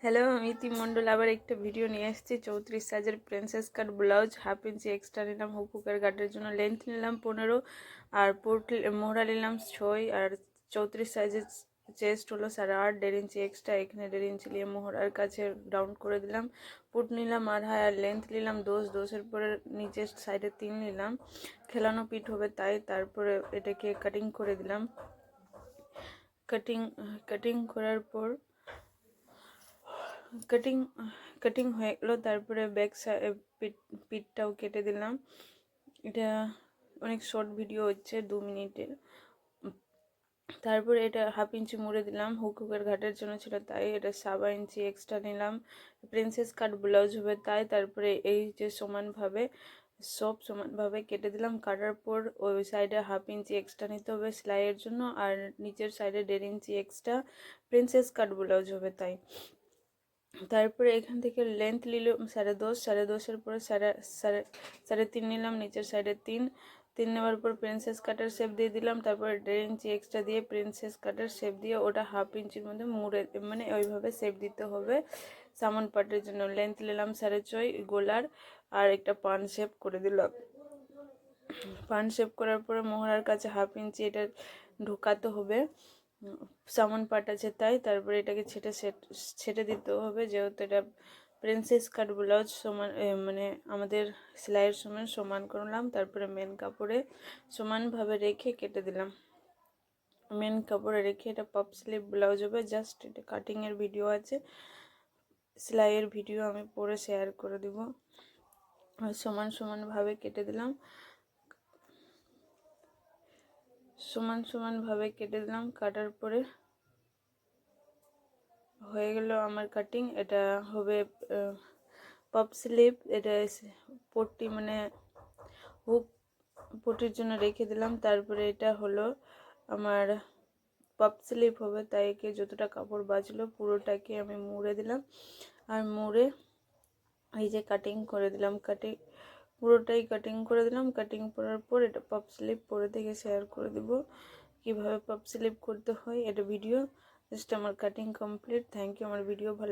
Hello, আমি ইতি মণ্ডল আবার একটা ভিডিও নিয়ে এসেছি। 34 সাইজের প্রিন্সেস কাট ব্লাউজ, 1/2 ইঞ্চি এক্সট্রা নিলাম হুকের গার্ডের জন্য, লেন্থ নিলাম 15 আর মোহরা নিলাম 6 আর 34 সাইজের চেস্ট হলো 8.5, 1.5 ইঞ্চি এক্সট্রা, এখানে 1.5 ইঞ্চি নিয়ে মোহরার কাছে রাউন্ড করে দিলাম। পুট নিলাম 2.5 আর লেন্থ নিলাম 10 পরে নিচের সাইডে 3 নিলাম, খেলানো পিঠ হবে তাই। তারপরে এটাকে কাটিং করে দিলাম। কাটিং করার পর কাটিং হয়ে গেলো। তারপরে ব্যাক সাইড পিঠটাও কেটে দিলাম। এটা অনেক শর্ট ভিডিও হচ্ছে, 2 মিনিটের। তারপরে এটা 1/2 ইঞ্চি মুড়ে দিলাম, হুকের ঘাটের জন্য ছিল তাই। এটা 1.25 ইঞ্চি এক্সট্রা নিলাম, প্রিন্সেস কাট ব্লাউজ হবে তাই। তারপরে এই যে সব সমানভাবে কেটে দিলাম। কাটার পর ওই সাইডে 1/2 ইঞ্চি এক্সট্রা নিতে হবে সেলাইয়ের জন্য, আর নিচের সাইডে 1.5 ইঞ্চি এক্সট্রা, প্রিন্সেস কাট ব্লাউজ হবে তাই। তারপরে এখান থেকে লেন্থ নিল 10.5, 10.5-এর পরে 3.5 নিলাম, নিচের সাইডে 3 নেওয়ার পর প্রিন্সেস কাটের শেপ দিয়ে দিলাম। তারপরে 1.5 ইঞ্চি এক্সট্রা দিয়ে প্রিন্সেস কাটের শেপ দিয়ে ওটা 1/2 ইঞ্চির মধ্যে মুড়ে, মানে ওইভাবে শেপ দিতে হবে সামন পার্টের জন্য। লেন্থ নিলাম 6.5 গোলার, আর একটা পান শেপ করে দিলাম। পান শেপ করার পরে মোহরার কাছে 1/2 ইঞ্চি এটা ঢোকাতে হবে, সামন পাট আছে তাই। তারপরে এটাকে ছেটে দিতে হবে, যেহেতু এটা প্রিন্সেস কাট ব্লাউজ সমান, মানে আমাদের সেলাইয়ের সমান করলাম। তারপরে মেন কাপড়ে সমানভাবে রেখে কেটে দিলাম। মেন কাপড়ে রেখে এটা পপ স্লিভ ব্লাউজ হবে। জাস্ট এটা কাটিংয়ের ভিডিও আছে, সেলাইয়ের ভিডিও আমি পরে শেয়ার করে দিব। সমানভাবে কেটে দিলাম, সমানভাবে কেটে দিলাম। কাটার পরে হয়ে গেল আমার কাটিং। এটা হবে পপ স্লিভ। এটা পট্টি, মানে হুক পটির জন্য রেখে দিলাম। তারপরে এটা হলো আমার পপ স্লিভ হবে তাই। একে যতটা কাপড় বাঁচলো পুরোটাকে আমি মুড়ে দিলাম, আর মুড়ে এই যে কাটিং করে দিলাম। পুরোটাই কাটিং করে দিলাম। কাটিং করার পর এটা পপ স্লিভ পরে থেকে শেয়ার করে দিব কিভাবে পপ স্লিভ করতে হয়। এটা ভিডিও জাস্ট আমার কাটিং কমপ্লিট। Thank you. আমার ভিডিও ভালো